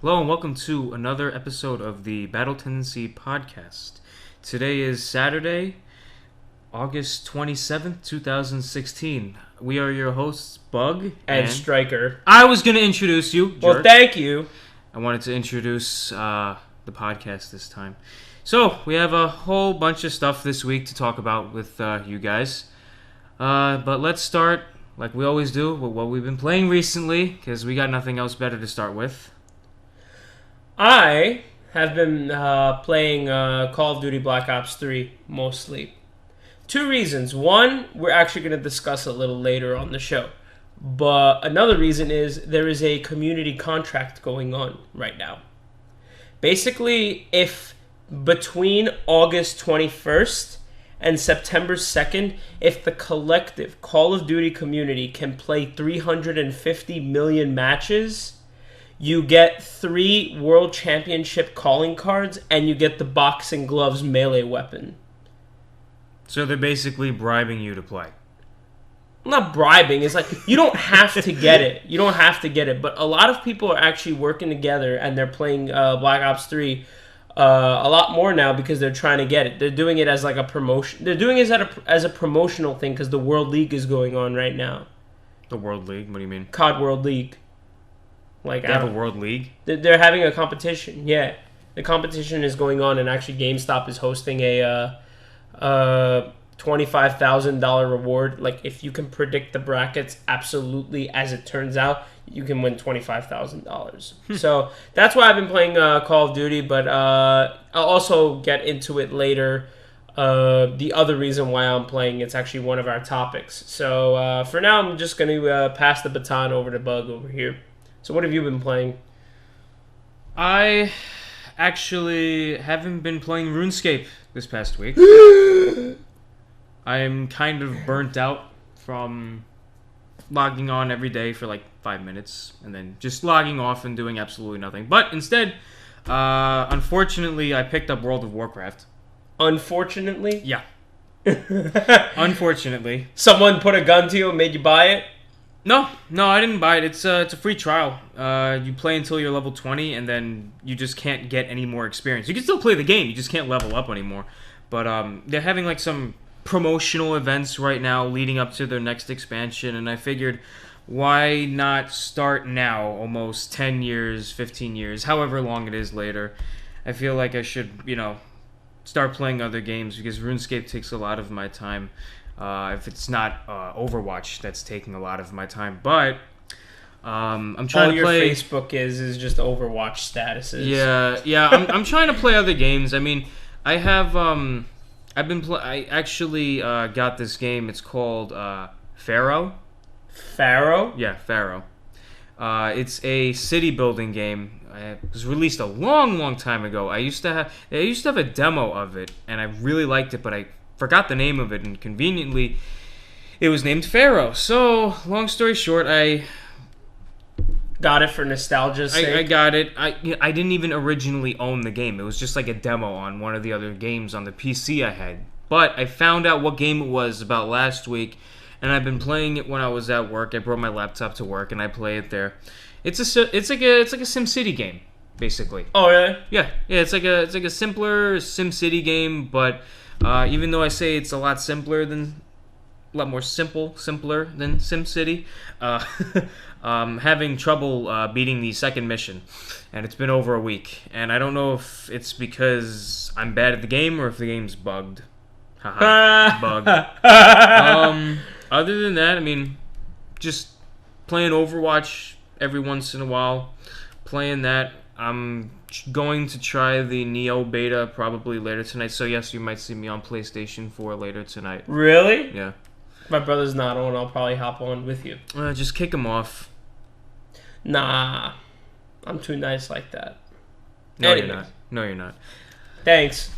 Hello and welcome to another episode of the Battle Tendency podcast. Today is Saturday, August 27th, 2016. We are your hosts, Bug and Striker. I was going to introduce you, jerk. Well, thank you. I wanted to introduce the podcast this time. So, we have a whole bunch of stuff this week to talk about with you guys. But let's start, like we always do, with what we've been playing recently, because we got nothing else better to start with. I have been playing Call of Duty Black Ops 3 mostly. Two reasons. One, we're actually going to discuss a little later on the show. But another reason is there is a community contract going on right now. Basically, if between August 21st and September 2nd, if the collective Call of Duty community can play 350 million matches, you get 3 World Championship calling cards, and you get the boxing gloves melee weapon. So they're basically bribing you to play. Not bribing. It's like, you don't have to get it. You don't have to get it. But a lot of people are actually working together, and they're playing Black Ops 3 a lot more now because they're trying to get it. They're doing it as like a promotion. They're doing it as a promotional thing because the World League is going on right now. The World League? What do you mean? COD World League. Like, they have a World League? They're having a competition, yeah. The competition is going on, and actually GameStop is hosting a $25,000 reward. Like, if you can predict the brackets absolutely as it turns out, you can win $25,000. So that's why I've been playing Call of Duty, but I'll also get into it later. The other reason why I'm playing, it's actually one of our topics. So for now, I'm just going to pass the baton over to Bug over here. So what have you been playing? I actually haven't been playing RuneScape this past week. I am kind of burnt out from logging on every day for like 5 minutes and then just logging off and doing absolutely nothing. But instead, unfortunately, I picked up World of Warcraft. Unfortunately? Yeah. Unfortunately. Someone put a gun to you and made you buy it? No, I didn't buy it. It's a free trial. You play until you're level 20, and then you just can't get any more experience. You can still play the game, you just can't level up anymore. But they're having like some promotional events right now leading up to their next expansion, and I figured, why not start now, almost 10 years, 15 years, however long it is later. I feel like I should, start playing other games, because RuneScape takes a lot of my time. If it's not Overwatch, that's taking a lot of my time. But I'm trying to play. All your Facebook is just Overwatch statuses. Yeah. I'm trying to play other games. I mean, I have I actually got this game. It's called Pharaoh. Pharaoh? Yeah, Pharaoh. It's a city building game. It was released a long time ago. I used to have a demo of it, and I really liked it, but I forgot the name of it, and conveniently, it was named Pharaoh. So, long story short, I got it for nostalgia's sake. I got it. I didn't even originally own the game. It was just like a demo on one of the other games on the PC I had. But I found out what game it was about last week, and I've been playing it when I was at work. I brought my laptop to work, and I play it there. It's like a SimCity game, basically. Oh, really? Yeah. It's like a simpler SimCity game, but even though I say it's a lot simpler than SimCity, having trouble beating the second mission, and it's been over a week, and I don't know if it's because I'm bad at the game or if the game's bugged. Haha, bugged. Other than that, I mean, just playing Overwatch every once in a while, playing that. I'm going to try the Neo beta probably later tonight. So yes, you might see me on PlayStation 4 later tonight. Really? Yeah. My brother's not on. I'll probably hop on with you. Just kick him off. Nah. I'm too nice like that. No, Anyways. You're not. No, you're not. Thanks.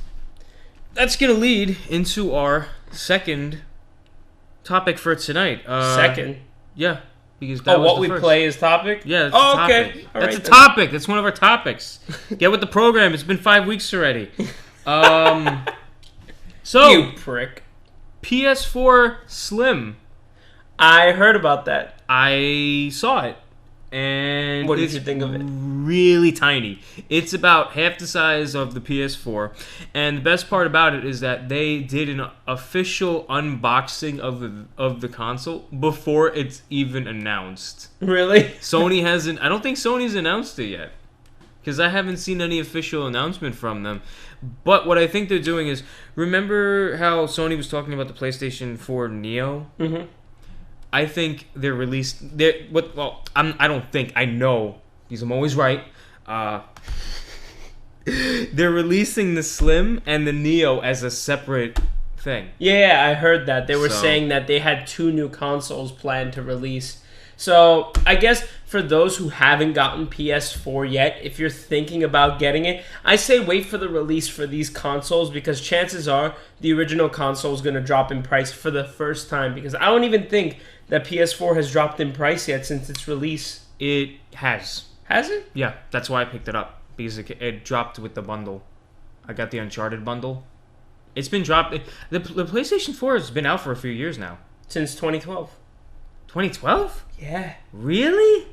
That's going to lead into our second topic for tonight. Second? Yeah. Because that was what the we first. play is topic? Yeah, that's a topic. Okay. That's a topic. That's one of our topics. Get with the program. It's been 5 weeks already. So you prick. PS4 Slim. I heard about that. I saw it. and What did it's you think of it? really tiny. It's about half the size of the PS4, and the best part about it is that they did an official unboxing of the console before it's even announced. Really? Sony hasn't. I don't think Sony's announced it yet, because I haven't seen any official announcement from them. But what I think they're doing is, remember how Sony was talking about the PlayStation 4 Neo? Mm-hmm. I think they're released. I don't think. I know, because I'm always right. They're releasing the Slim and the Neo as a separate thing. Yeah, I heard that. They were saying that they had 2 new consoles planned to release. So, I guess for those who haven't gotten PS4 yet, if you're thinking about getting it, I say wait for the release for these consoles, because chances are the original console is going to drop in price for the first time, because I don't even think that PS4 has dropped in price yet since its release. It has. Has it? Yeah, that's why I picked it up, because it dropped with the bundle. I got the Uncharted bundle. It's been dropped. The PlayStation 4 has been out for a few years now. Since 2012. 2012? Yeah. Really?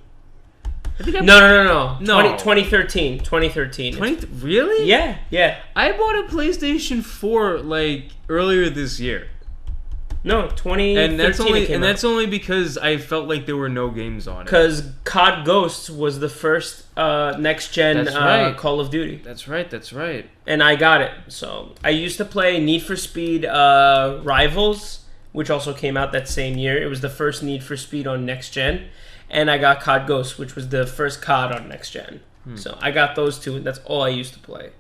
No. No. 2013. 2013. Really? Yeah. I bought a PlayStation 4 like earlier this year. No, 2013 and that's only because I felt like there were no games on it. Because COD Ghosts was the first next-gen Call of Duty. That's right. And I got it. So I used to play Need for Speed Rivals, which also came out that same year. It was the first Need for Speed on next-gen. And I got COD Ghosts, which was the first COD on next-gen. So I got those 2, and that's all I used to play.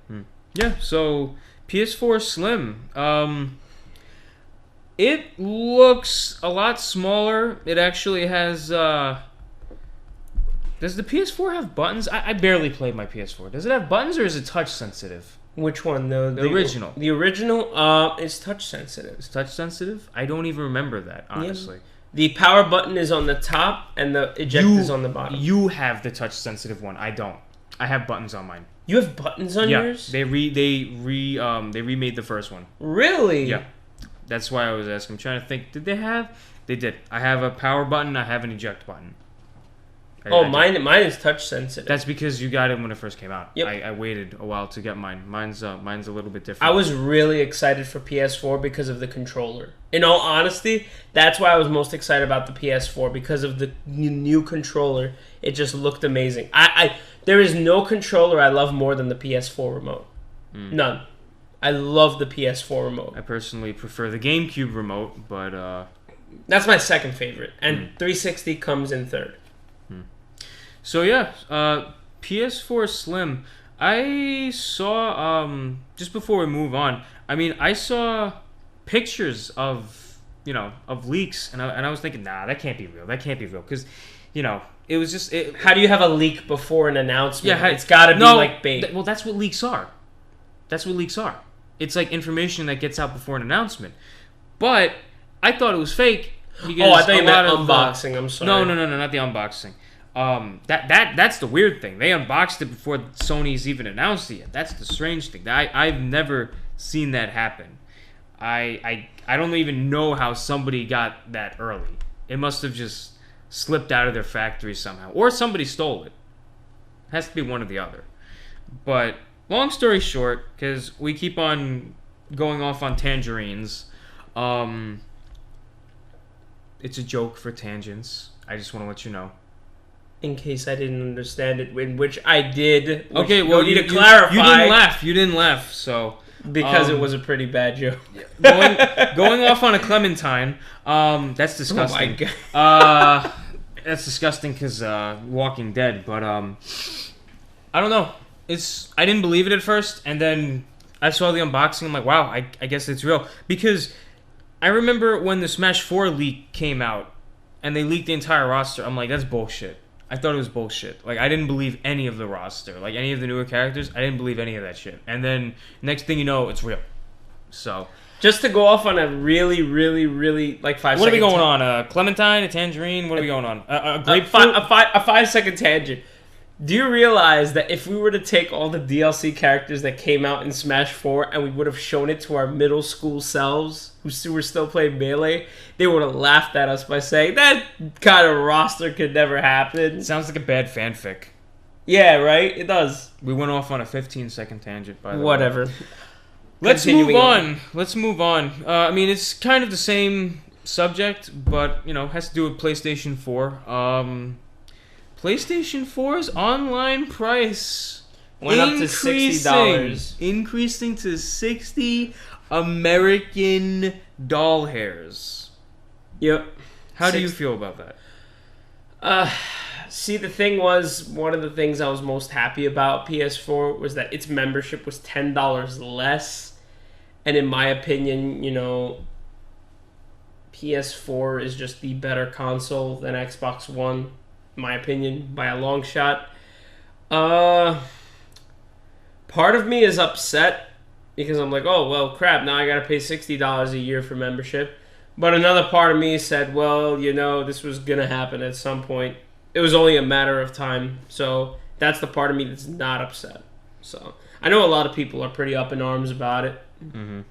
Yeah, so PS4 Slim. It looks a lot smaller. It actually has... Does the PS4 have buttons? I barely played my PS4. Does it have buttons, or is it touch sensitive? Which one? The original. The original is touch sensitive. It's touch sensitive? I don't even remember that, honestly. Yeah. The power button is on the top, and the eject is on the bottom. You have the touch sensitive one. I don't. I have buttons on mine. You have buttons on yours? They remade the first one. Really? Yeah. That's why I was asking. I'm trying to think. Did they have? They did. I have a power button. I have an eject button. Mine is touch sensitive. That's because you got it when it first came out. Yep. I waited a while to get mine. Mine's a little bit different. I was really excited for PS4 because of the controller. In all honesty, that's why I was most excited about the PS4, because of the new controller. It just looked amazing. There is no controller I love more than the PS4 remote. None. I love the PS4 remote. I personally prefer the GameCube remote, but that's my second favorite, and 360 comes in third. So yeah, PS4 Slim. I saw just before we move on. I mean, I saw pictures of leaks, and I was thinking, nah, that can't be real. That can't be real, because it was just. How do you have a leak before an announcement? Yeah, it's got to be like bait. Well, that's what leaks are. It's like information that gets out before an announcement. But I thought it was fake. I thought you meant unboxing. I'm sorry. No, not the unboxing. That's the weird thing. They unboxed it before Sony's even announced it yet. That's the strange thing. I've never seen that happen. I don't even know how somebody got that early. It must have just slipped out of their factory somehow, or somebody stole it. Has to be one or the other. But long story short, because we keep on going off on tangerines, it's a joke for tangents. I just want to let you know. In case I didn't understand it, which I did. Okay, well, you need to clarify. You didn't laugh, so because it was a pretty bad joke. going off on a clementine. That's disgusting. Oh my god. That's disgusting because Walking Dead. But I don't know. I didn't believe it at first, and then I saw the unboxing. I'm like, wow, I guess it's real, because I remember when the Smash 4 leak came out, and they leaked the entire roster. I'm like, that's bullshit. I thought it was bullshit. Like, I didn't believe any of the roster. Like, any of the newer characters, I didn't believe any of that shit. And then, next thing you know, it's real. So, just to go off on a really, really, really, like 5 seconds. What are we going on? A clementine? A tangerine? What are we going on? A grapefruit? A 5 second tangent. Do you realize that if we were to take all the DLC characters that came out in Smash 4 and we would have shown it to our middle school selves who were still playing Melee, they would have laughed at us by saying that kind of roster could never happen. Sounds like a bad fanfic. Yeah, right? It does. We went off on a 15-second tangent, by the way. Whatever. Let's move on. Let's move on. I mean, it's kind of the same subject, but, you know, has to do with PlayStation 4. PlayStation 4's online price went up to $60. Increasing to 60 American doll hairs. Yep. How do you feel about that? See, the thing was, one of the things I was most happy about PS4 was that its membership was $10 less. And in my opinion, you know, PS4 is just the better console than Xbox One, in my opinion, by a long shot. Part of me is upset because I'm like, oh, well, crap, now I gotta pay $60 a year for membership. But another part of me said, well, you know, this was gonna happen at some point. It was only a matter of time. So that's the part of me that's not upset. So I know a lot of people are pretty up in arms about it. Mm-hmm.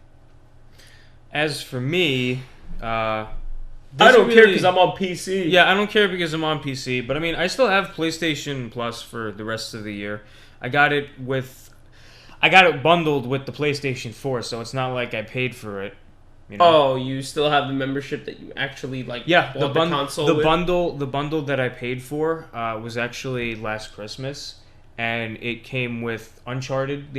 As for me, I don't care because I'm on PC. Yeah, I don't care because I'm on PC. But I mean, I still have PlayStation Plus for the rest of the year. I got it bundled with the PlayStation 4, so it's not like I paid for it. You know? Oh, you still have the membership that you actually bought the console with? The bundle that I paid for was actually last Christmas, and it came with the Uncharted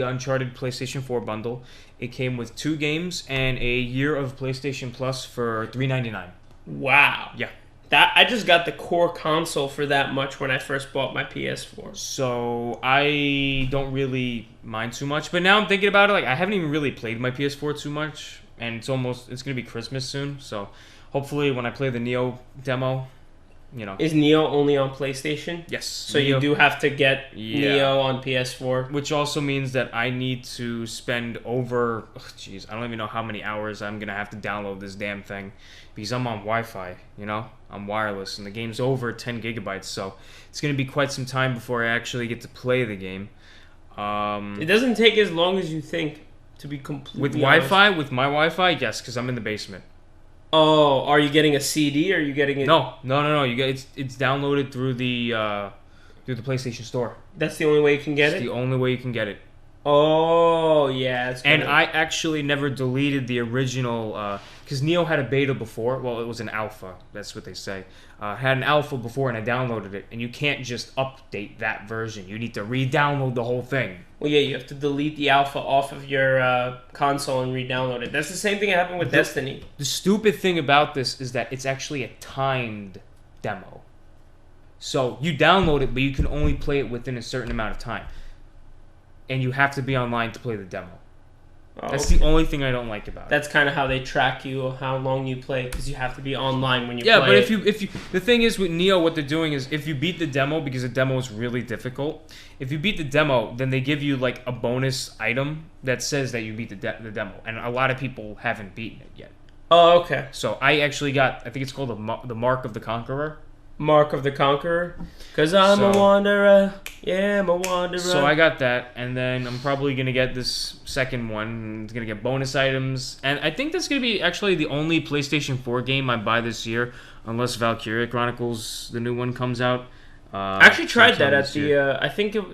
PlayStation 4 bundle. It came with 2 games and a year of PlayStation Plus for $3.99. Wow. Yeah. I just got the core console for that much when I first bought my PS4. So I don't really mind too much, but now I'm thinking about it, like I haven't even really played my PS4 too much. And it's gonna be Christmas soon, so hopefully when I play the Neo demo, you know. Is Neo only on PlayStation? Yes. So Neo, you do have to get Neo on PS4. Which also means that I need to spend over, I don't even know how many hours I'm gonna have to download this damn thing. Because I'm on Wi-Fi, you know? I'm wireless, and the game's over 10 gigabytes, so it's gonna be quite some time before I actually get to play the game. It doesn't take as long as you think. To be completely with Wi-Fi, with my Wi-Fi, yes, because I'm in the basement. Oh, are you getting a CD or are you getting it? No. You get it's downloaded through the PlayStation Store. That's the only way you can get it. It's the only way you can get it. Oh yeah, and I actually never deleted the original because Neo had a beta before. Well, it was an alpha. That's what they say. Had an alpha before, and I downloaded it. And you can't just update that version. You need to re-download the whole thing. Well, yeah, you have to delete the alpha off of your console and re-download it. That's the same thing that happened with Destiny. The stupid thing about this is that it's actually a timed demo. So you download it, but you can only play it within a certain amount of time. And you have to be online to play the demo. Oh, that's the only thing I don't like about it. That's kind of how they track you, how long you play, because you have to be online when you play. Yeah, but if you the thing is with Neo, what they're doing is if you beat the demo, because the demo is really difficult. If you beat the demo, then they give you like a bonus item that says that you beat the demo, and a lot of people haven't beaten it yet. Oh, okay. So I actually got, I think it's called the Mark of the Conqueror. Mark of the Conqueror, because I'm a wanderer. Yeah, I'm a wanderer. So I got that, and then I'm probably gonna get this second one. It's gonna get bonus items, and I think that's gonna be actually the only PlayStation 4 game I buy this year, unless Valkyria Chronicles, the new one, comes out. I actually tried that at the. I think it.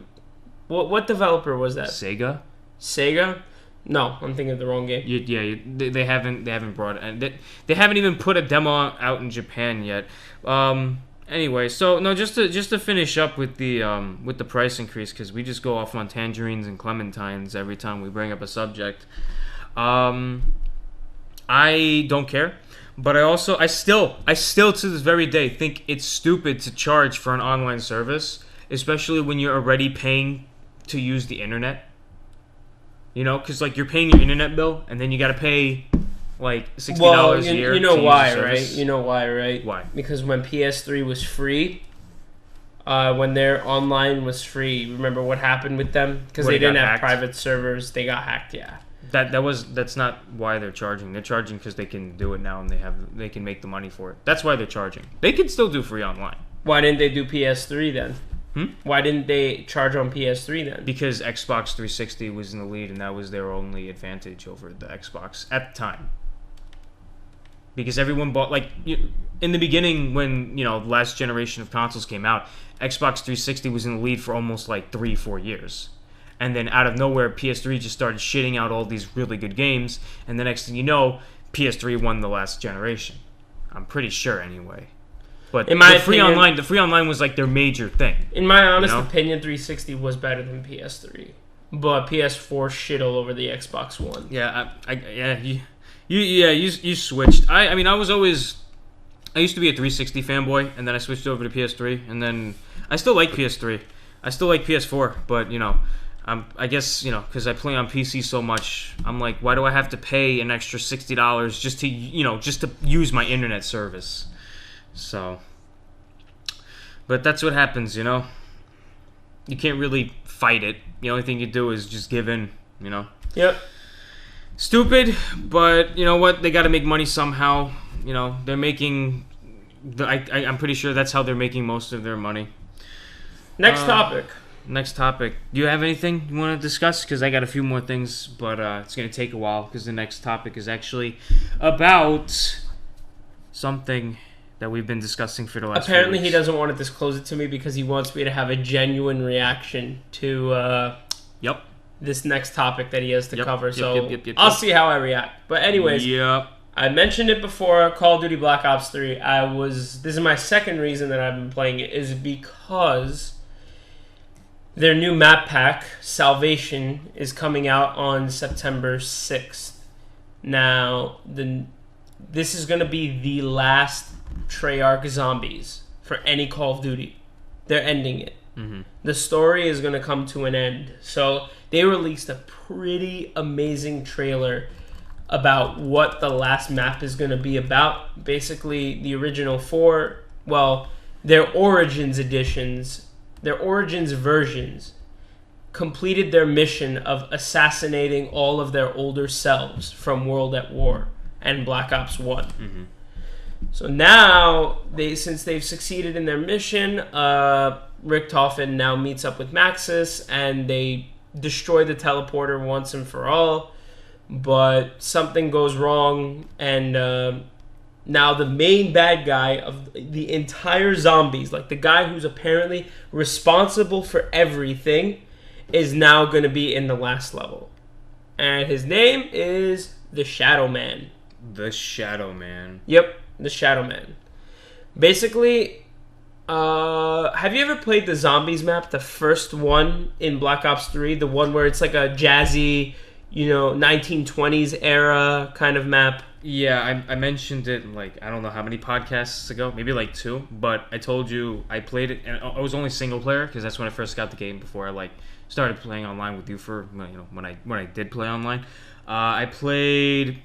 What developer was that? Sega. Sega. No, I'm thinking of the wrong game. They haven't brought it, and they haven't even put a demo out in Japan yet. Anyway, so no, just to finish up with the price increase, because we just go off on tangerines and clementines every time we bring up a subject. I don't care, but I still to this very day think it's stupid to charge for an online service, especially when you're already paying to use the internet. You know, because like you're paying your internet bill, and then you got to pay like $60 a year. You know why, right? You know why, right? Why? Because when PS3 was free, when their online was free, remember what happened with them? Because they didn't have private servers, they got hacked. Yeah. That's not why they're charging. They're charging because they can do it now, and they can make the money for it. That's why they're charging. They can still do free online. Why didn't they do PS3 then? Why didn't they charge on PS3 then? Because Xbox 360 was in the lead, and that was their only advantage over the Xbox at the time. Because everyone bought, like, in the beginning when, the last generation of consoles came out, Xbox 360 was in the lead for almost like 3-4 years. And then out of nowhere, PS3 just started shitting out all these really good games, and the next thing you know, PS3 won the last generation. I'm pretty sure anyway. But in my the free online was like their major thing. In my honest opinion, 360 was better than PS3. But PS4 shit all over the Xbox One. Yeah, you switched. I mean, I used to be a 360 fanboy, and then I switched over to PS3, and then I still like PS3. I still like PS4, but I guess because I play on PC so much, I'm like, why do I have to pay an extra $60 just to use my internet service? So, but that's what happens, You can't really fight it. The only thing you do is just give in, Yep. Stupid, but you know what? They got to make money somehow. They're making. I'm pretty sure that's how they're making most of their money. Next topic. Do you have anything you want to discuss? Because I got a few more things, but it's going to take a while because the next topic is actually about something that we've been discussing for the last few Apparently, weeks. he doesn't want to disclose it to me because he wants me to have a genuine reaction to this next topic that he has to cover. So I'll see how I react. But anyways, I mentioned it before, Call of Duty Black Ops 3. This is my second reason that I've been playing it, is because their new map pack, Salvation, is coming out on September 6th. Now, this is going to be the last Treyarch zombies for any Call of Duty. They're ending it. Mm-hmm. The story is going to come to an end. So they released a pretty amazing trailer about what the last map is going to be about. Basically, the original 4, their Origins editions, their Origins versions, completed their mission of assassinating all of their older selves from World at War and Black Ops 1. Mm-hmm. So now, since they've succeeded in their mission, Richtofen now meets up with Maxis, and they destroy the teleporter once and for all. But something goes wrong, and now the main bad guy of the entire zombies, like the guy who's apparently responsible for everything, is now going to be in the last level. And his name is the Shadow Man. The Shadow Man. Yep, the Shadow Man. Basically, have you ever played the Zombies map, the first one in Black Ops 3? The one where it's like a jazzy, 1920s era kind of map? Yeah, I mentioned it I don't know how many podcasts ago, maybe 2, but I told you I played it, and I was only single player because that's when I first got the game before I started playing online with you for when I did play online. I played.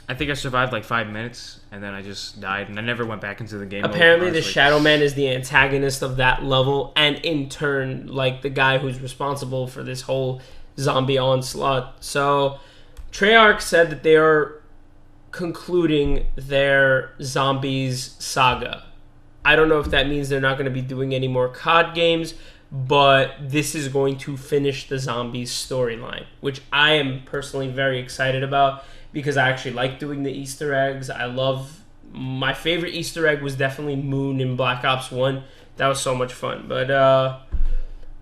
I think I survived 5 minutes, and then I just died, and I never went back into the game. Apparently, the Shadow Man is the antagonist of that level, and in turn, the guy who's responsible for this whole zombie onslaught. So, Treyarch said that they are concluding their Zombies saga. I don't know if that means they're not going to be doing any more COD games, but this is going to finish the Zombies storyline, which I am personally very excited about, because I actually like doing the Easter eggs. My favorite Easter egg was definitely Moon in Black Ops 1. That was so much fun. But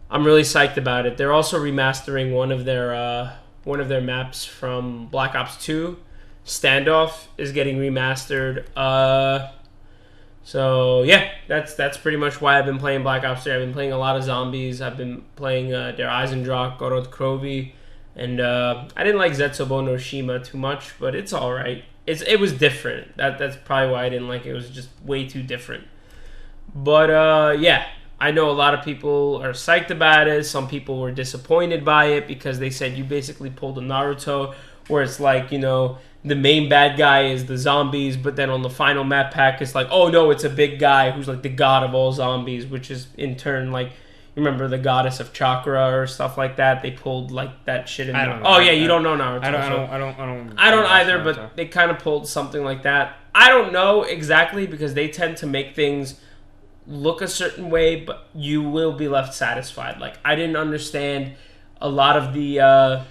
I'm really psyched about it. They're also remastering one of their maps from Black Ops 2. Standoff is getting remastered. So yeah, that's pretty much why I've been playing Black Ops 3. I've been playing a lot of zombies. I've been playing Der Eisendrock, Gorod Krovi. And I didn't like Zetsubo no Shima too much, but it's all right. It was different. That's probably why I didn't like it. It was just way too different. But yeah, I know a lot of people are psyched about it. Some people were disappointed by it because they said you basically pulled a Naruto, where it's the main bad guy is the zombies, but then on the final map pack, it's oh no, it's a big guy who's the god of all zombies, which is in turn remember the goddess of chakra or stuff like that? They pulled that shit in. I don't know. Oh yeah, you don't know Naruto. I don't either, but they kind of pulled something like that. I don't know exactly because they tend to make things look a certain way, but you will be left satisfied. Like, I didn't understand a lot of the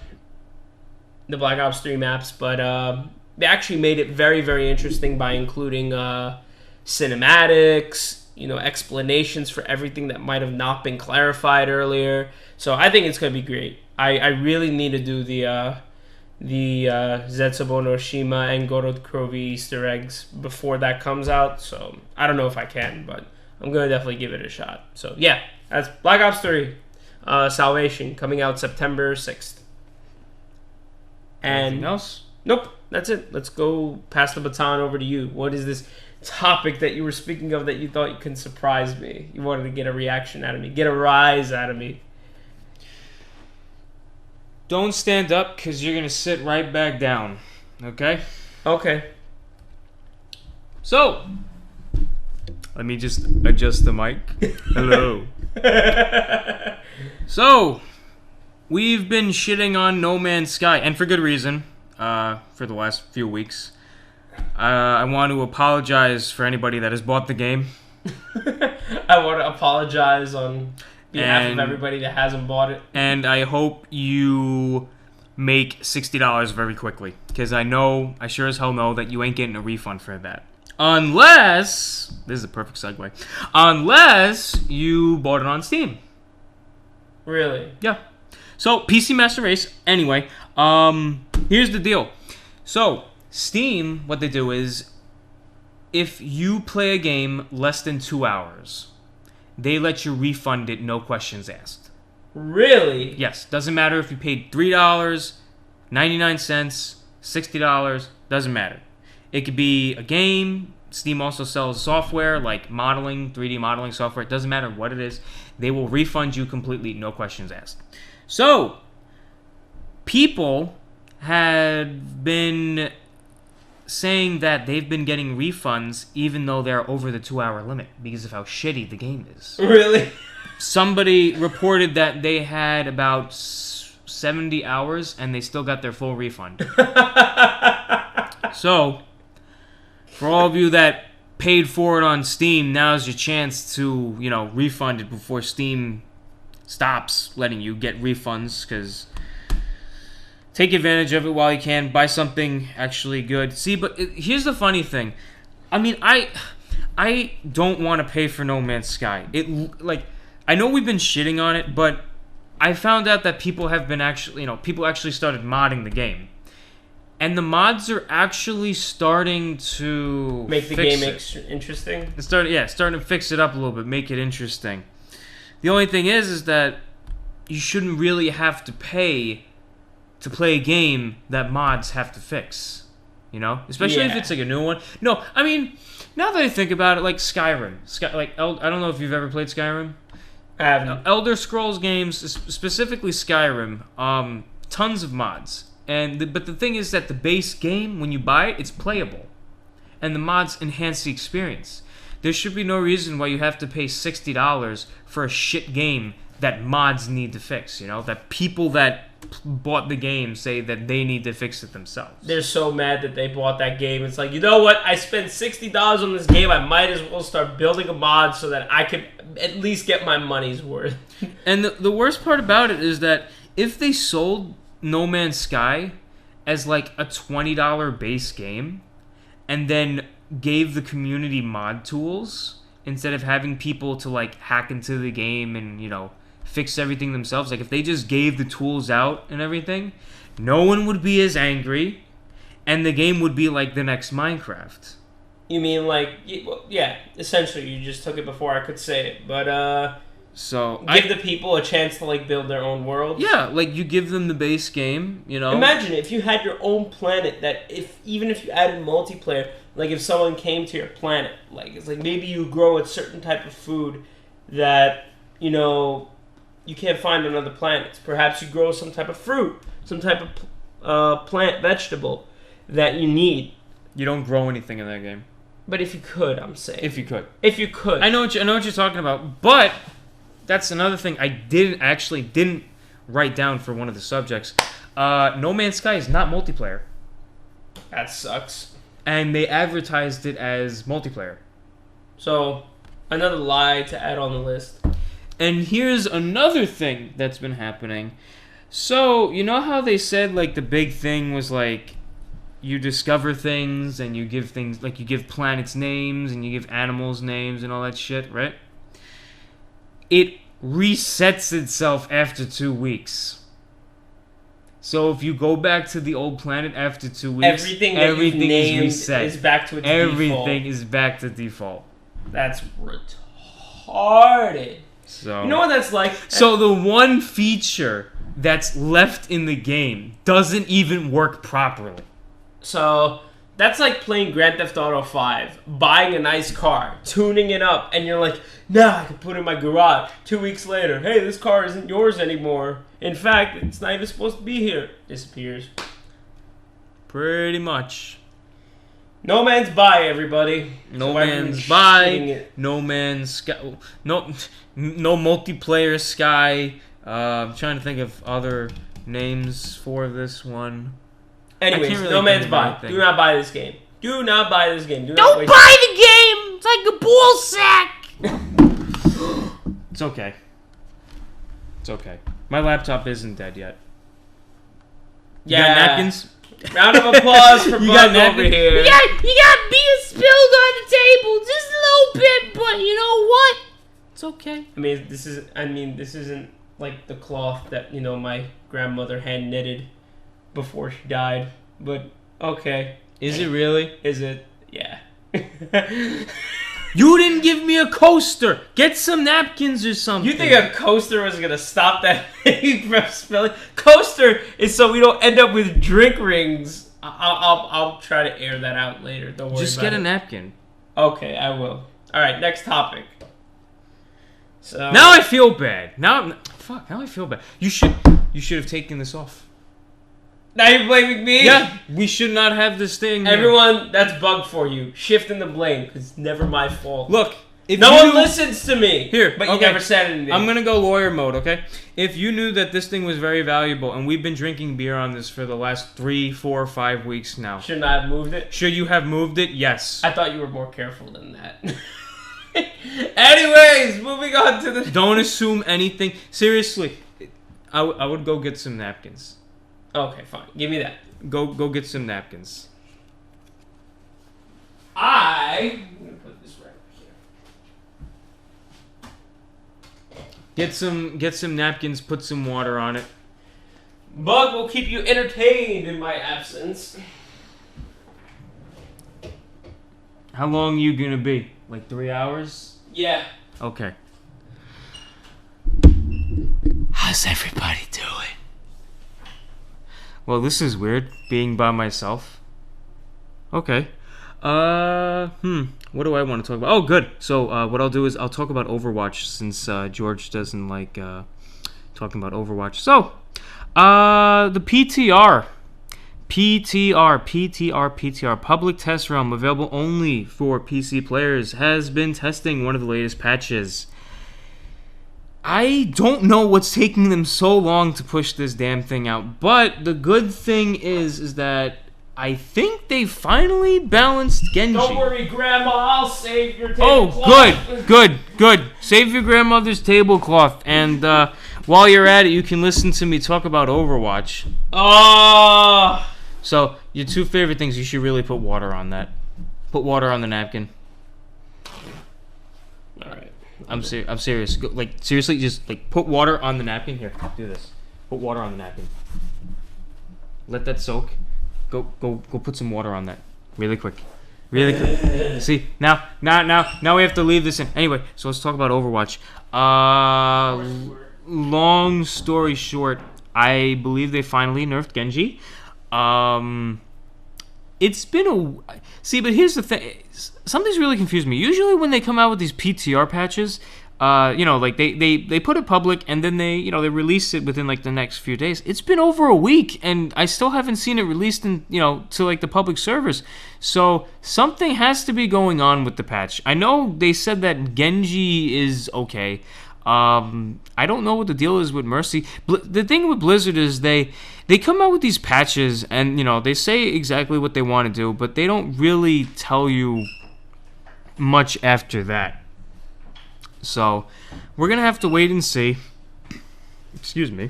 Black Ops 3 maps, but they actually made it very, very interesting by including cinematics, explanations for everything that might have not been clarified earlier. So I think it's going to be great. I really need to do the Zetsubo no Shima and Goro Krovi Easter eggs before that comes out. So I don't know if I can, but I'm going to definitely give it a shot. So yeah, that's Black Ops 3 Salvation coming out September 6th. And Anything else? Nope, that's it. Let's go pass the baton over to you. What is this topic that you were speaking of that you thought you can surprise me? You wanted to get a reaction out of me, get a rise out of me. Don't stand up because you're going to sit right back down. Okay? Okay. So, let me just adjust the mic. Hello. So, we've been shitting on No Man's Sky, and for good reason, for the last few weeks. I want to apologize for anybody that has bought the game. I want to apologize on behalf of everybody that hasn't bought it. And I hope you make $60 very quickly, because I sure as hell know that you ain't getting a refund for that. Unless, this is a perfect segue, unless you bought it on Steam. Really? Yeah. So, PC Master Race, anyway, here's the deal. So, Steam, what they do is, if you play a game less than 2 hours, they let you refund it, no questions asked. Really? Yes. Doesn't matter if you paid $3, 99 cents, $60, doesn't matter. It could be a game. Steam also sells software like modeling, 3D modeling software. It doesn't matter what it is. They will refund you completely, no questions asked. So, people had been saying that they've been getting refunds even though they're over the 2-hour limit because of how shitty the game is. Really? Somebody reported that they had about 70 hours and they still got their full refund. So, for all of you that paid for it on Steam, now's your chance to, refund it before Steam stops letting you get refunds, because take advantage of it while you can. Buy something actually good. See, but here's the funny thing. I mean, I don't want to pay for No Man's Sky. I know we've been shitting on it, but I found out that people have been people actually started modding the game. And the mods are actually starting to make the game interesting. Starting to fix it up a little bit, make it interesting. The only thing is that you shouldn't really have to pay to play a game that mods have to fix. Especially if it's like a new one. No, I mean, now that I think about it, like Skyrim, I don't know if you've ever played Skyrim. I haven't. Elder Scrolls games, specifically Skyrim, tons of mods. But the thing is that the base game, when you buy it, it's playable. And the mods enhance the experience. There should be no reason why you have to pay $60 for a shit game that mods need to fix, That people that bought the game say that they need to fix it themselves. They're so mad that they bought that game. It's like, you know what? I spent $60 on this game. I might as well start building a mod so that I can at least get my money's worth. And the worst part about it is that if they sold No Man's Sky as like a $20 base game and then gave the community mod tools instead of having people to like hack into the game and fix everything themselves, like if they just gave the tools out and everything, no one would be as angry and the game would be like the next Minecraft. You mean like, yeah, essentially you just took it before I could say it, but so give the people a chance to like build their own world. Yeah, like you give them the base game, Imagine if you had your own planet that even if you added multiplayer, like if someone came to your planet, like it's like maybe you grow a certain type of food that, you can't find on other planets. Perhaps you grow some type of fruit, some type of plant, vegetable that you need. You don't grow anything in that game. But if you could, I'm saying. If you could. I know what you're talking about, but that's another thing I didn't write down for one of the subjects. No Man's Sky is not multiplayer. That sucks. And they advertised it as multiplayer. So, Another lie to add on the list. And here's another thing that's been happening. So, you know how they said, like, the big thing was, like, you discover things and you give things, like, you give planets names and you give animals names and all that shit, right? It resets itself after 2 weeks. So if you go back to the old planet after 2 weeks, everything is reset. Is back to its everything default. is back to default. That's retarded. So you know what that's like? So the one feature that's left in the game doesn't even work properly. So that's like playing Grand Theft Auto 5, buying a nice car, tuning it up, and you're like, nah, I can put it in my garage. 2 weeks later, hey, this car isn't yours anymore. In fact, it's not even supposed to be here. Disappears. Pretty much. No Man's Buy, everybody. No Man's Buy. No Man's Sky. No multiplayer Sky. I'm trying to think of other names for this one. Anyways, really No Man's Buy. anything. Do not buy this game. Do not buy this game. Don't buy the game! It's like a ball sack! It's okay. It's okay. My laptop isn't dead yet. You got napkins? Round of applause for You Bug got over here. You got beer spilled on the table, just a little bit, but you know what? It's okay. This isn't like the cloth that, my grandmother hand knitted before she died. But okay. Is it really? Is it? Yeah. You didn't give me a coaster. Get some napkins or something. You think a coaster was gonna stop that thing from spilling? Coaster is so we don't end up with drink rings. I'll try to air that out later. Don't worry. Just get a napkin. Okay, I will. All right, next topic. So now I feel bad. Now I feel bad. You should have taken this off. Now you're blaming me? Yeah, we should not have this thing. Everyone, that's Bug for you. Shifting the blame, because it's never my fault. Look, if no one listens to me. Here, but you never said anything. I'm gonna go lawyer mode, okay? If you knew that this thing was very valuable, and we've been drinking beer on this for the last 3, 4, 5 weeks now. Shouldn't I have moved it? Should you have moved it? Yes. I thought you were more careful than that. Anyways, moving on to the... Don't assume anything. Seriously, I would go get some napkins. Okay, fine. Give me that. Go get some napkins. I'm gonna put this right here. Get some napkins. Put some water on it. Bug will keep you entertained in my absence. How long are you gonna be? Like 3 hours? Yeah. Okay. How's everybody doing? Well, this is weird, being by myself. Okay. What do I want to talk about? Oh, good. So, what I'll do is I'll talk about Overwatch since George doesn't like talking about Overwatch. So, the PTR, Public Test Realm, available only for PC players, has been testing one of the latest patches. I don't know what's taking them so long to push this damn thing out, but the good thing is that I think they finally balanced Genji. Don't worry, Grandma, I'll save your tablecloth. Oh, good. Save your grandmother's tablecloth, and while you're at it, you can listen to me talk about Overwatch. So, your 2 favorite things, you should really put water on that. Put water on the napkin. Alright. I'm serious. Seriously, just put water on the napkin. Here, do this. Put water on the napkin. Let that soak. Go put some water on that. Really quick. See, now we have to leave this in. Anyway, so let's talk about Overwatch. Long story short, I believe they finally nerfed Genji. It's been but here's the thing. Something's really confused me. Usually when they come out with these PTR patches, they put it public and then they release it within the next few days. It's been over a week and I still haven't seen it released to the public servers. So something has to be going on with the patch. I know they said that Genji is okay. I don't know what the deal is with Mercy. The thing with Blizzard is they come out with these patches and they say exactly what they want to do, but they don't really tell you much after that. So we're gonna have to wait and see. Excuse me.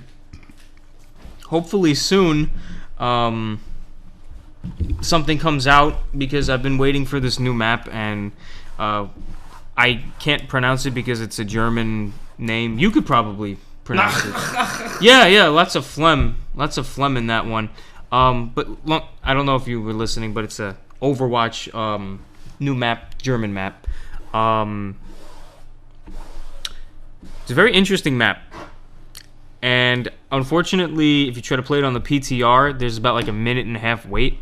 Hopefully soon, something comes out, because I've been waiting for this new map, and I can't pronounce it because it's a German name. You could probably pronounce it. Yeah, lots of phlegm in that one. But I don't know if you were listening, but it's a Overwatch new map, German map. It's a very interesting map. And unfortunately, if you try to play it on the PTR, there's about like a minute and a half wait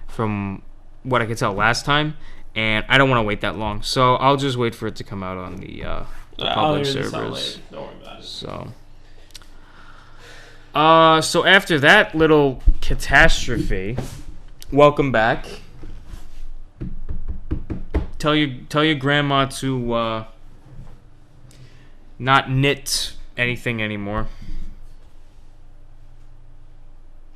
from what I could tell last time. And I don't want to wait that long. So I'll just wait for it to come out on the public servers. Don't worry about it. So after that little catastrophe, welcome back. Tell your grandma to not knit anything anymore.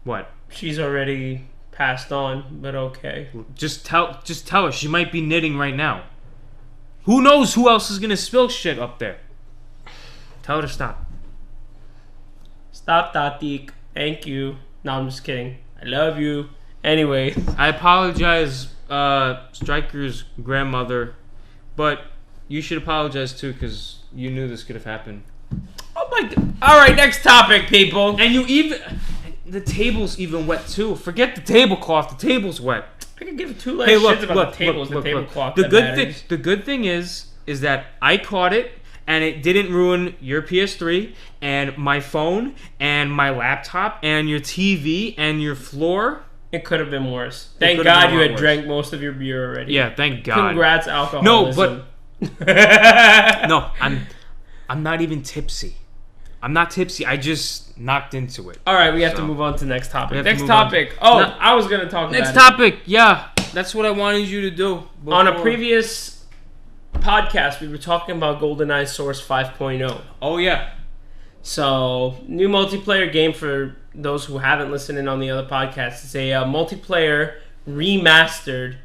What? She's already passed on, but okay. Just tell her she might be knitting right now. Who knows who else is gonna spill shit up there? Tell her to stop. Stop, Tatik. Thank you. No, I'm just kidding. I love you. Anyway. I apologize, Striker's grandmother, but you should apologize too, because you knew this could have happened. Oh my god. Alright, next topic, people. And the table's even wet too. Forget the tablecloth, the table's wet. I can give two less shits about the tables, the tablecloth. The good thing is that I caught it, and it didn't ruin your PS3 and my phone and my laptop and your TV and your floor. It could have been worse. Thank God you had drank most of your beer already. Yeah, thank God. Congrats, alcoholism. No, but no, I'm not even tipsy. I'm not tipsy. I just knocked into it. All right, we have to move on to the next topic. Next topic. I was going to talk about next topic. Yeah, that's what I wanted you to do. Before. On a previous podcast, we were talking about GoldenEye Source 5.0. Oh, yeah. So, new multiplayer game for those who haven't listened in on the other podcasts. It's a multiplayer remastered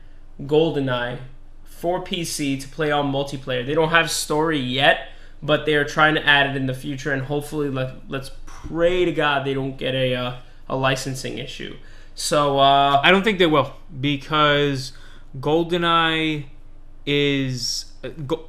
GoldenEye for PC to play on multiplayer. They don't have story yet, but they are trying to add it in the future, and hopefully let's pray to God they don't get a licensing issue. So I don't think they will, because GoldenEye is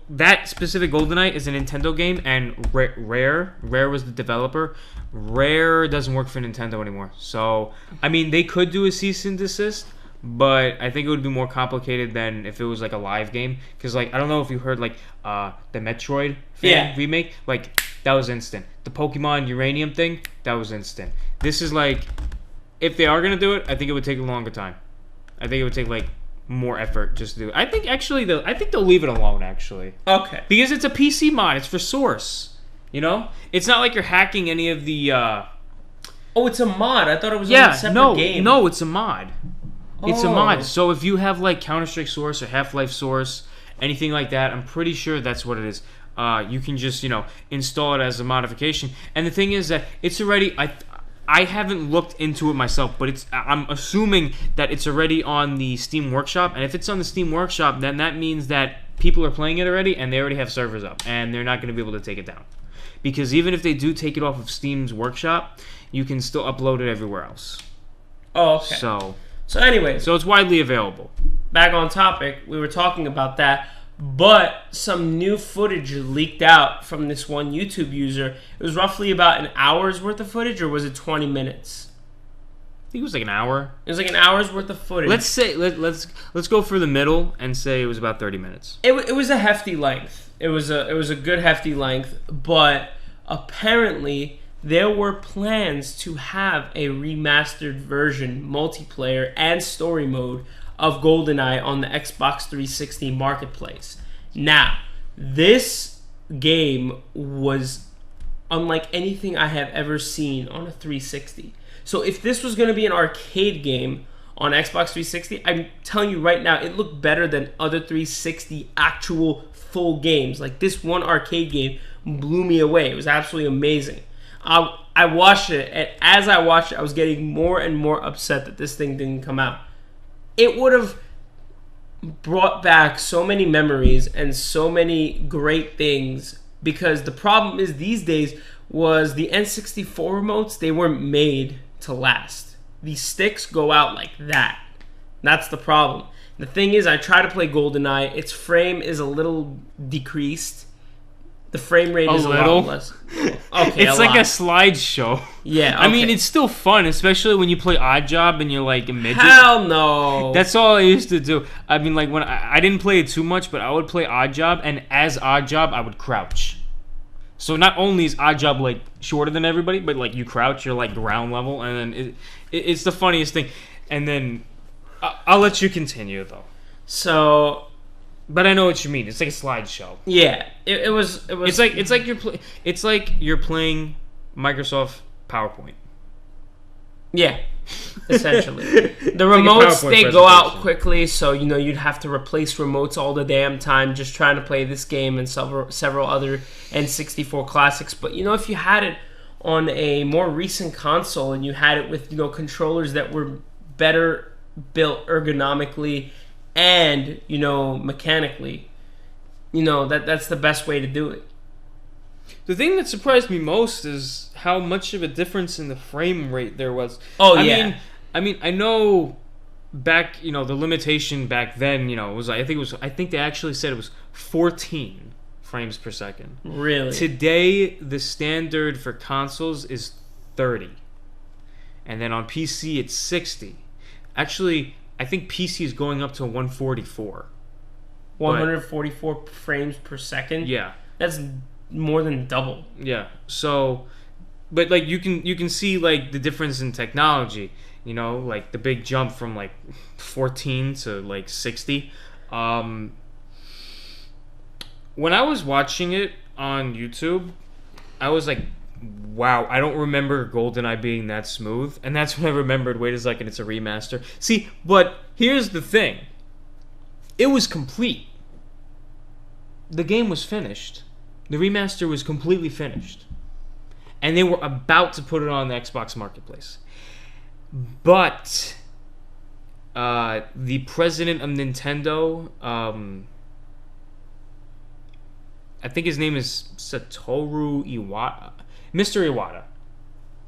that specific GoldenEye is a Nintendo game, and Rare was the developer. Rare doesn't work for Nintendo anymore. So I mean, they could do a cease and desist, but I think it would be more complicated than if it was like a live game. Because like I don't know if you heard like the Metroid remake, like that was instant. The Pokemon Uranium thing, that was instant. This is like, if they are gonna do it, I think it would take a longer time. I think it would take like more effort just to do it. I think they'll leave it alone actually. Okay. Because it's a PC mod. It's for Source. You know, it's not like you're hacking any of the. Oh, it's a mod. I thought it was a separate game. No, it's a mod. It's a mod. So if you have like Counter-Strike Source or Half-Life Source, anything like that, I'm pretty sure that's what it is. You can just, install it as a modification. And the thing is that it's already, I haven't looked into it myself, but I'm assuming that it's already on the Steam Workshop. And if it's on the Steam Workshop, then that means that people are playing it already and they already have servers up, and they're not going to be able to take it down. Because even if they do take it off of Steam's Workshop, you can still upload it everywhere else. Oh, okay. So anyway, so it's widely available. Back on topic, we were talking about that, but some new footage leaked out from this one YouTube user. It was roughly about an hour's worth of footage, or was it 20 minutes? I think it was like an hour. It was like an hour's worth of footage. Let's say let's go for the middle and say it was about 30 minutes. It was a hefty length. It was a good hefty length, but apparently there were plans to have a remastered version, multiplayer and story mode, of GoldenEye on the Xbox 360 marketplace. Now, this game was unlike anything I have ever seen on a 360. So if this was going to be an arcade game on Xbox 360, I'm telling you right now, it looked better than other 360 actual full games. Like, this one arcade game blew me away. It was absolutely amazing. I watched it, and as I watched it, I was getting more and more upset that this thing didn't come out. It would have brought back so many memories and so many great things, because the problem is these days was the N64 remotes, they weren't made to last. These sticks go out like that. That's the problem. The thing is, I try to play GoldenEye. Its frame is a little decreased. The frame rate is a lot less. Okay, it's like a slideshow. Yeah, okay. I mean, it's still fun, especially when you play Odd Job and you're like a midget. Hell no. That's all I used to do. I mean, like when I didn't play it too much, but I would play Odd Job, and as Odd Job, I would crouch. So not only is Odd Job like shorter than everybody, but like you crouch, you're like ground level, and then it's the funniest thing. And then I'll let you continue though. So. But I know what you mean. It's like a slideshow. Yeah, it was. It's like you're playing Microsoft PowerPoint. Yeah, essentially. The remotes, they go out quickly, so you'd have to replace remotes all the damn time just trying to play this game and several other N64 classics. But if you had it on a more recent console and you had it with controllers that were better built ergonomically and mechanically, that's the best way to do it. The thing that surprised me most is how much of a difference in the frame rate there was. Oh, yeah. I mean, I know back, the limitation back then, was I think they actually said it was 14 frames per second. Really? Today, the standard for consoles is 30. And then on PC, it's 60. Actually, I think PC is going up to 144. 144 frames per second? Yeah. That's more than double. Yeah. So, but like you can see like the difference in technology, like the big jump from like 14 to like 60. When I was watching it on YouTube, I was like, wow, I don't remember GoldenEye being that smooth. And that's when I remembered, wait a second, it's a remaster. See, but here's the thing. It was complete. The game was finished. The remaster was completely finished. And they were about to put it on the Xbox Marketplace. But the president of Nintendo, I think his name is Satoru Iwata. Mr. Iwata,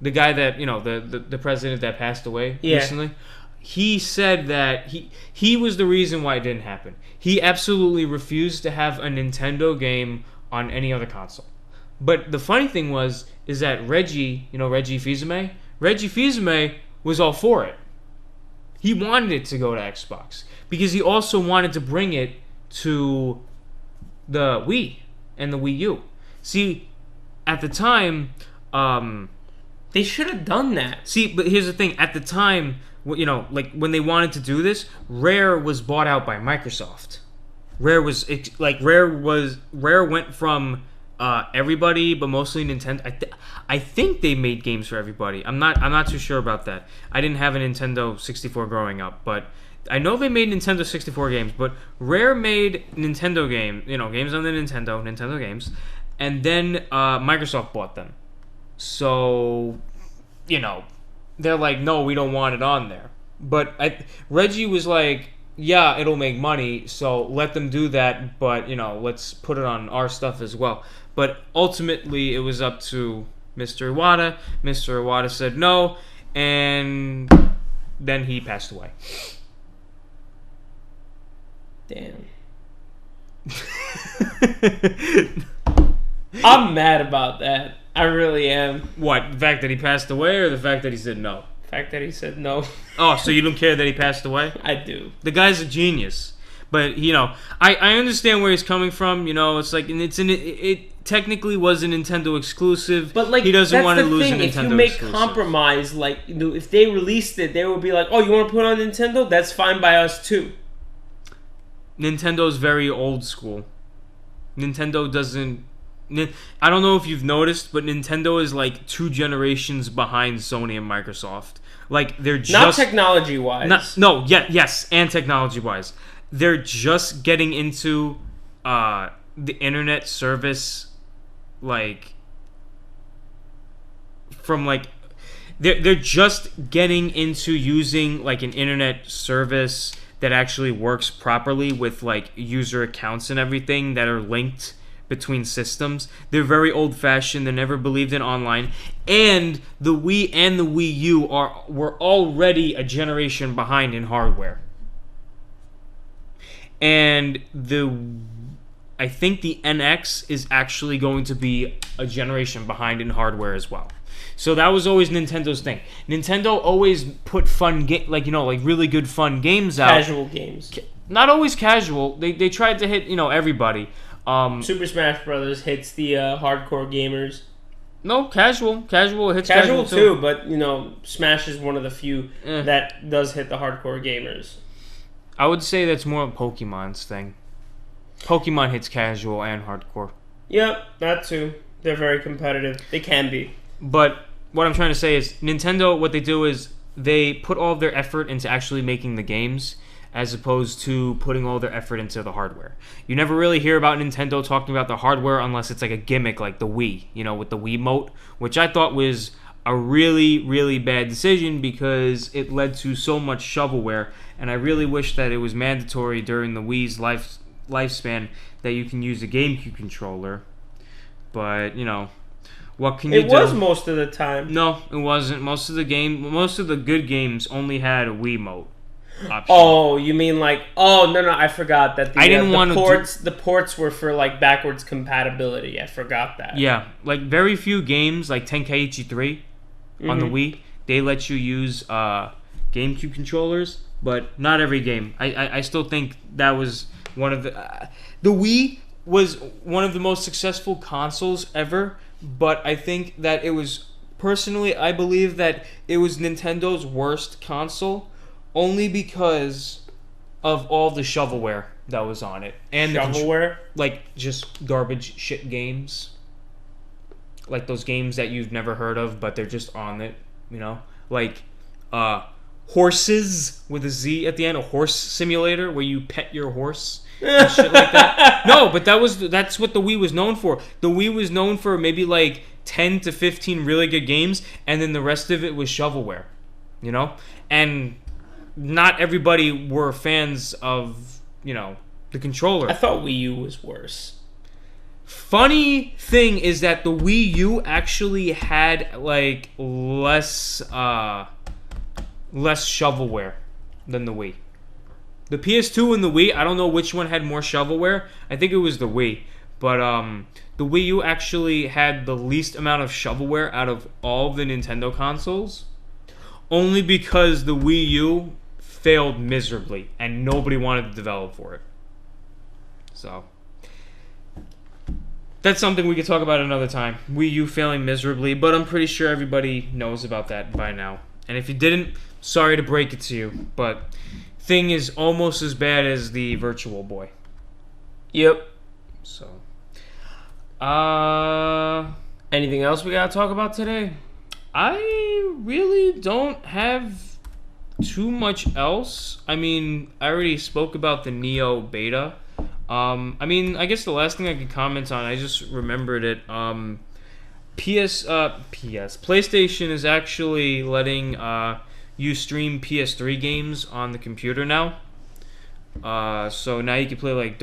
the guy that the president that passed away recently, he said that he was the reason why it didn't happen. He absolutely refused to have a Nintendo game on any other console. But the funny thing is that Reggie Fils-Aimé was all for it. He wanted it to go to Xbox because he also wanted to bring it to the Wii and the Wii U. See, at the time, they should have done that. See, but here's the thing. At the time, like when they wanted to do this, Rare was bought out by Microsoft. Rare went from everybody, but mostly Nintendo. I think they made games for everybody. I'm not too sure about that. I didn't have a Nintendo 64 growing up, but I know they made Nintendo 64 games. But Rare made Nintendo games on the Nintendo games. And then Microsoft bought them. So, they're like, no, we don't want it on there. But Reggie was like, yeah, it'll make money, so let them do that, but, let's put it on our stuff as well. But ultimately, it was up to Mr. Iwata. Mr. Iwata said no, and then he passed away. Damn. I'm mad about that. I really am. What? The fact that he passed away or the fact that he said no? The fact that he said no. Oh, so you don't care that he passed away? I do. The guy's a genius. But, I understand where he's coming from. It's like, and it technically was a Nintendo exclusive. But, like, he doesn't want to lose thing. a Nintendo exclusive. If you make compromise, like, if they released it, they would be like, oh, you want to put it on Nintendo? That's fine by us, too. Nintendo's very old school. Nintendo doesn't... I don't know if you've noticed, but Nintendo is like 2 generations behind Sony and Microsoft. Like they're just not technology wise. Yes, and technology wise, they're just getting into the internet service, like from like they're just getting into using like an internet service that actually works properly with like user accounts and everything that are linked between systems. They're very old-fashioned. They never believed in online, and the Wii and the Wii U were already a generation behind in hardware. And I think the NX is actually going to be a generation behind in hardware as well. So that was always Nintendo's thing. Nintendo always put fun like really good fun games out. Casual games. Not always casual. They tried to hit everybody. Super Smash Brothers hits the hardcore gamers. No, casual hits casual too, but Smash is one of the few that does hit the hardcore gamers. I would say that's more of Pokemon's thing. Pokemon hits casual and hardcore. Yep, that too. They're very competitive. They can be. But what I'm trying to say is Nintendo, what they do is they put all of their effort into actually making the games as opposed to putting all their effort into the hardware. You never really hear about Nintendo talking about the hardware unless it's like a gimmick like the Wii, with the Wiimote, which I thought was a really, really bad decision because it led to so much shovelware, and I really wish that it was mandatory during the Wii's lifespan that you can use a GameCube controller. But, what can you do? It was most of the time. No, it wasn't. Most of the good games only had a Wiimote option. Oh, you mean like? Oh no, I forgot that. I didn't want the ports were for like backwards compatibility. I forgot that. Yeah, like very few games, like Tenkaichi 3 on the Wii, they let you use GameCube controllers, but not every game. I still think that was one of the Wii was one of the most successful consoles ever, but I think that it was I believe that it was Nintendo's worst console. Only because of all the shovelware that was on it. And shovelware? Like, just garbage shit games. Like those games that you've never heard of, but they're just on it, Like, Horses with a Z at the end. A horse simulator where you pet your horse and shit like that. No, but that's what the Wii was known for. The Wii was known for maybe like 10 to 15 really good games, and then the rest of it was shovelware, And not everybody were fans of, the controller. I thought Wii U was worse. Funny thing is that the Wii U actually had like less shovelware than the Wii. The PS2 and the Wii, I don't know which one had more shovelware. I think it was the Wii. But the Wii U actually had the least amount of shovelware out of all of the Nintendo consoles. Only because the Wii U failed miserably and nobody wanted to develop for it. So that's something we could talk about another time. Wii U failing miserably, but I'm pretty sure everybody knows about that by now. And if you didn't, sorry to break it to you, but thing is almost as bad as the Virtual Boy. Yep. So anything else we gotta talk about today? I really don't have too much else. I mean, I already spoke about the Neo beta. I guess the last thing I could comment on, I just remembered it. PlayStation is actually letting you stream PS3 games on the computer now. So now you can play like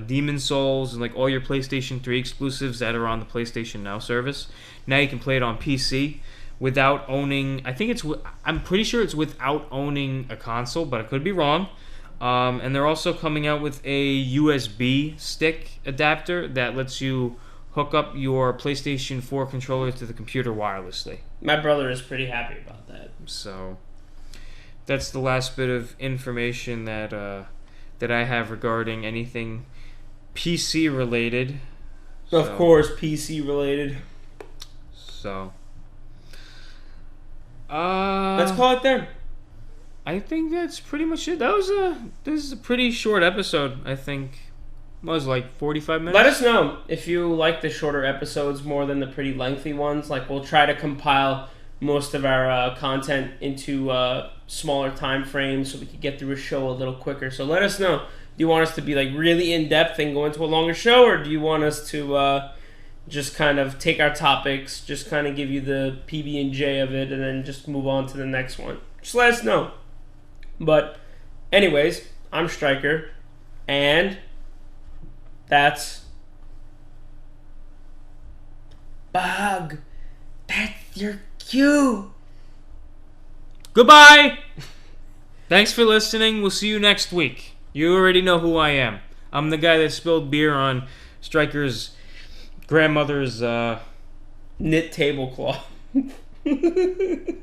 Demon Souls and like all your PlayStation 3 exclusives that are on the PlayStation Now service. Now you can play it on PC without owning. I'm pretty sure it's without owning a console, but I could be wrong. And they're also coming out with a USB stick adapter that lets you hook up your PlayStation 4 controller to the computer wirelessly. My brother is pretty happy about that. So that's the last bit of information that I have regarding anything PC related. Of course, PC related. So let's call it there. I think that's pretty much it. This is a pretty short episode. I think it was like 45 minutes. Let us know if you like the shorter episodes more than the pretty lengthy ones. Like, we'll try to compile most of our content into smaller time frames so we can get through a show a little quicker. So let us know. Do you want us to be like really in depth and go into a longer show, or do you want us to just kind of take our topics, just kind of give you the PB&J of it, and then just move on to the next one? Just let us know. But Anyways, I'm Striker, and that's Bug. That's your cue. Goodbye. Thanks for listening. We'll see you next week. You already know who I am. I'm the guy that spilled beer on Striker's grandmother's Knit tablecloth. She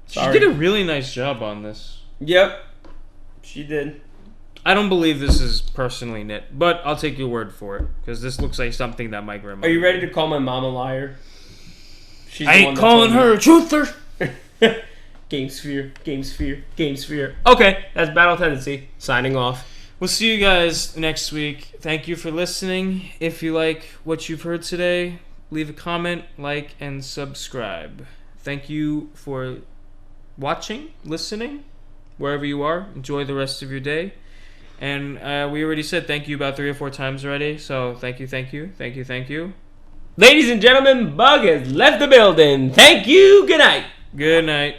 Sorry. did a really nice job on this. Yep, she did. I don't believe this is personally knit, but I'll take your word for it because this looks like something that my grandmother. Are you ready to call my mom a liar? She's I ain't calling her a truther. Game Sphere, Game Sphere, Game Sphere. Okay, that's Battle Tendency. Signing off. We'll see you guys next week. Thank you for listening. If you like what you've heard today, leave a comment, like, and subscribe. Thank you for watching, listening, wherever you are. Enjoy the rest of your day. And we already said thank you about 3 or 4 times already. So thank you, thank you, thank you, thank you. Ladies and gentlemen, Bug has left the building. Thank you. Good night. Good night.